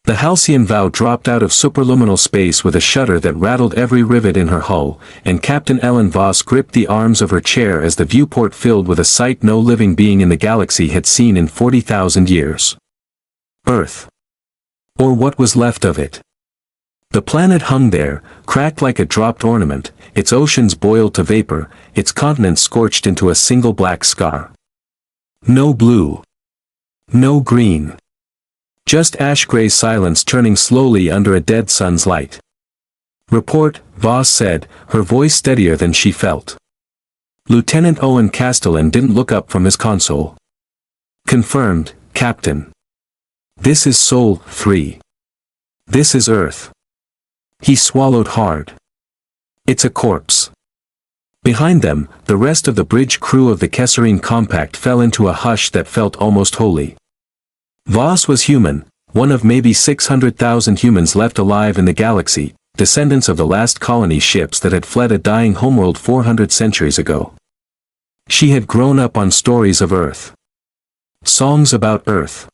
The halcyon vow dropped out of superluminal space with a shudder that rattled every rivet in her hull, and Captain Ellen Voss gripped the arms of her chair as the viewport filled with a sight no living being in the galaxy had seen in 40,000 years. Earth. Or what was left of it. The planet hung there, cracked like a dropped ornament, its oceans boiled to vapor, its continents scorched into a single black scar. No blue. No green. Just ash-gray silence churning slowly under a dead sun's light. "Report," Voss said, her voice steadier than she felt. Lieutenant Owen Castellan didn't look up from his console. "Confirmed, Captain. This is Sol 3. This is Earth." He swallowed hard. "It's a corpse." Behind them, the rest of the bridge crew of the Kesserine Compact fell into a hush that felt almost holy. Voss was human, one of maybe 600,000 humans left alive in the galaxy, descendants of the last colony ships that had fled a dying homeworld 400 centuries ago. She had grown up on stories of Earth. Songs about Earth.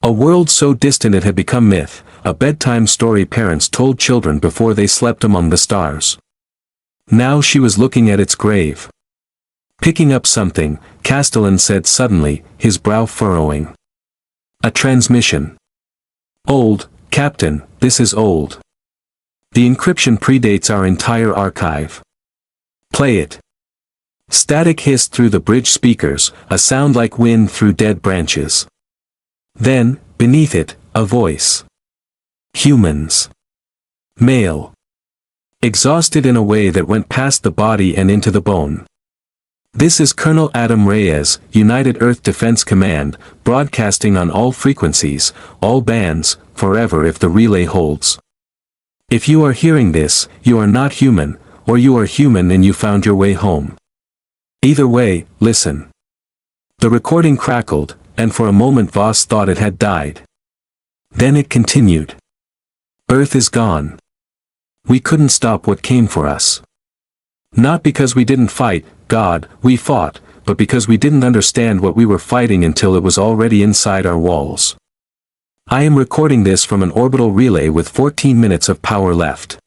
A world so distant it had become myth, a bedtime story parents told children before they slept among the stars. Now she was looking at its grave. Picking up something, Castellan said suddenly, his brow furrowing. "A transmission." "Old, Captain, this is old. The encryption predates our entire archive." "Play it." Static hissed through the bridge speakers, a sound like wind through dead branches. Then, beneath it, a voice. "Humans. Male. Exhausted in a way that went past the body and into the bone. This is Colonel Adam Reyes, United Earth Defense Command, broadcasting on all frequencies, all bands, forever if the relay holds. If you are hearing this, you are not human, or you are human and you found your way home. Either way, listen." The recording crackled, and for a moment Voss thought it had died. Then it continued. "Earth is gone. We couldn't stop what came for us. Not because we didn't fight, God, we fought, but because we didn't understand what we were fighting until it was already inside our walls. I am recording this from an orbital relay with 14 minutes of power left.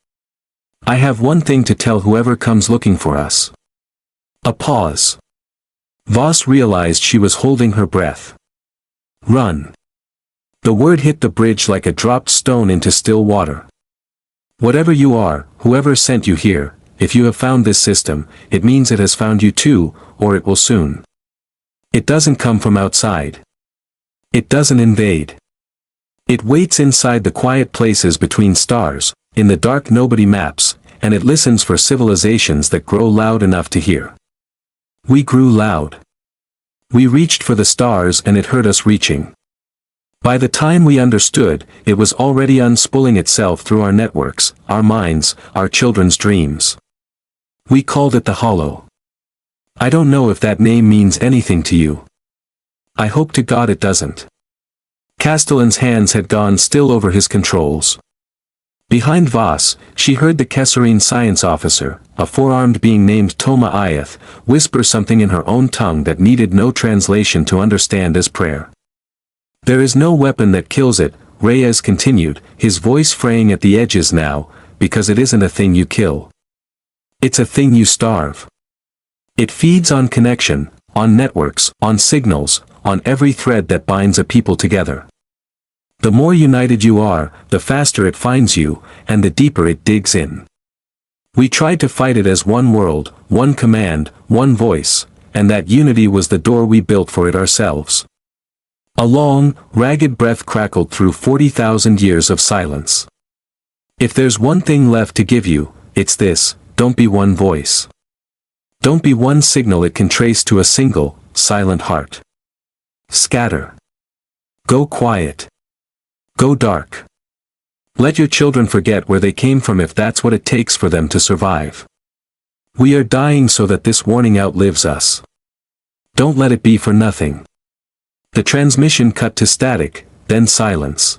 I have one thing to tell whoever comes looking for us." A pause. Voss realized she was holding her breath. "Run." The word hit the bridge like a dropped stone into still water. "Whatever you are, whoever sent you here, if you have found this system, it means it has found you too, or it will soon. It doesn't come from outside. It doesn't invade. It waits inside the quiet places between stars, in the dark nobody maps, and it listens for civilizations that grow loud enough to hear. We grew loud. We reached for the stars and it heard us reaching. By the time we understood, it was already unspooling itself through our networks, our minds, our children's dreams. We called it the Hollow. I don't know if that name means anything to you. I hope to God it doesn't." Castellan's hands had gone still over his controls. Behind Voss, she heard the Kesserine science officer, a four-armed being named Toma Ayath, whisper something in her own tongue that needed no translation to understand as prayer. "There is no weapon that kills it," Reyes continued, his voice fraying at the edges now, "because it isn't a thing you kill. It's a thing you starve. It feeds on connection, on networks, on signals, on every thread that binds a people together. The more united you are, the faster it finds you, and the deeper it digs in. We tried to fight it as one world, one command, one voice, and that unity was the door we built for it ourselves." A long, ragged breath crackled through 40,000 years of silence. "If there's one thing left to give you, it's this: don't be one voice. Don't be one signal it can trace to a single, silent heart. Scatter. Go quiet. Go dark. Let your children forget where they came from if that's what it takes for them to survive. We are dying so that this warning outlives us. Don't let it be for nothing." The transmission cut to static, then silence.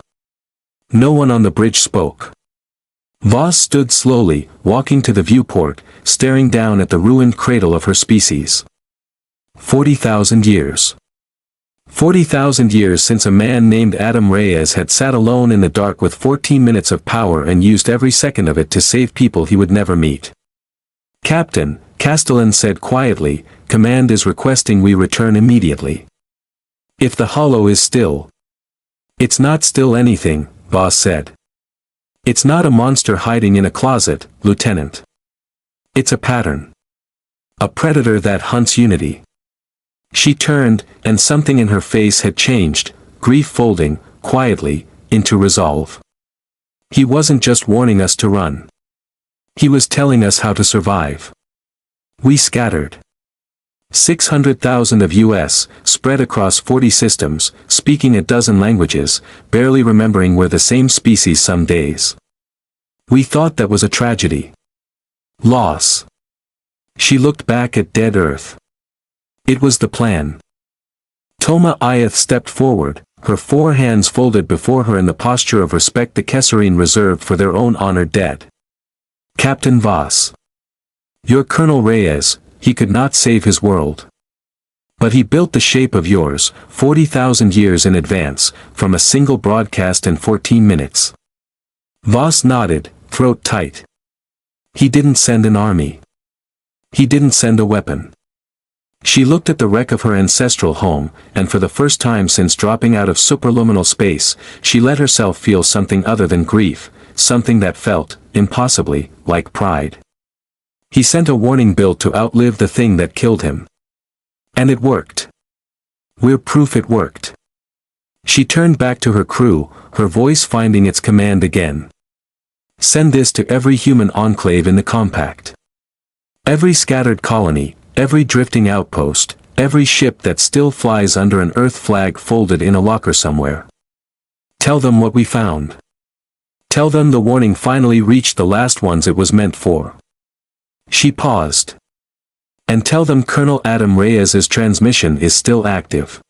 No one on the bridge spoke. Voss stood slowly, walking to the viewport, staring down at the ruined cradle of her species. 40,000 years. 40,000 years since a man named Adam Reyes had sat alone in the dark with 14 minutes of power and used every second of it to save people he would never meet. "Captain," Castellan said quietly, "Command is requesting we return immediately. If the hollow is still." "It's not still anything," Voss said. "It's not a monster hiding in a closet, Lieutenant. It's a pattern. A predator that hunts unity." She turned, and something in her face had changed, grief folding, quietly, into resolve. He wasn't just warning us to run. He was telling us how to survive. We scattered. 600,000 of us, spread across 40 systems, speaking a dozen languages, barely remembering we're the same species some days. We thought that was a tragedy. Loss. She looked back at dead Earth. It was the plan. Toma Iath stepped forward, her 4 hands folded before her in the posture of respect the Kesserine reserved for their own honored dead. "Captain Voss. You're Colonel Reyes, he could not save his world. But he built the shape of yours, 40,000 years in advance, from a single broadcast in 14 minutes. Voss nodded, throat tight. "He didn't send an army. He didn't send a weapon." She looked at the wreck of her ancestral home, and for the first time since dropping out of superluminal space, she let herself feel something other than grief, something that felt, impossibly, like pride. He sent a warning built to outlive the thing that killed him. And it worked. We're proof it worked. She turned back to her crew, her voice finding its command again. "Send this to every human enclave in the compact. Every scattered colony, every drifting outpost, every ship that still flies under an Earth flag folded in a locker somewhere. Tell them what we found. Tell them the warning finally reached the last ones it was meant for." She paused. "And tell them Colonel Adam Reyes's transmission is still active.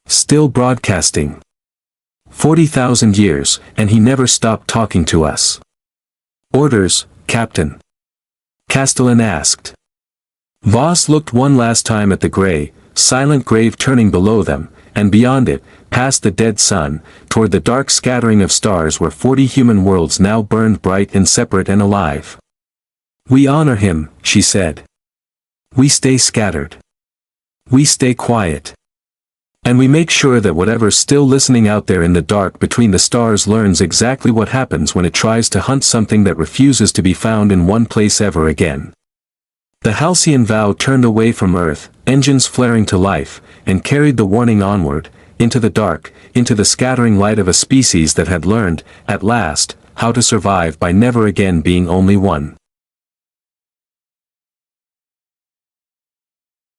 Still broadcasting. 40,000 years, and he never stopped talking to us." "Orders, Captain?" Castellan asked. Voss looked one last time at the gray, silent grave turning below them, and beyond it, past the dead sun, toward the dark scattering of stars where 40 human worlds now burned bright and separate and alive. "We honor him," she said. "We stay scattered. We stay quiet. And we make sure that whatever's still listening out there in the dark between the stars learns exactly what happens when it tries to hunt something that refuses to be found in one place ever again." The halcyon vow turned away from Earth, engines flaring to life, and carried the warning onward, into the dark, into the scattering light of a species that had learned, at last, how to survive by never again being only one.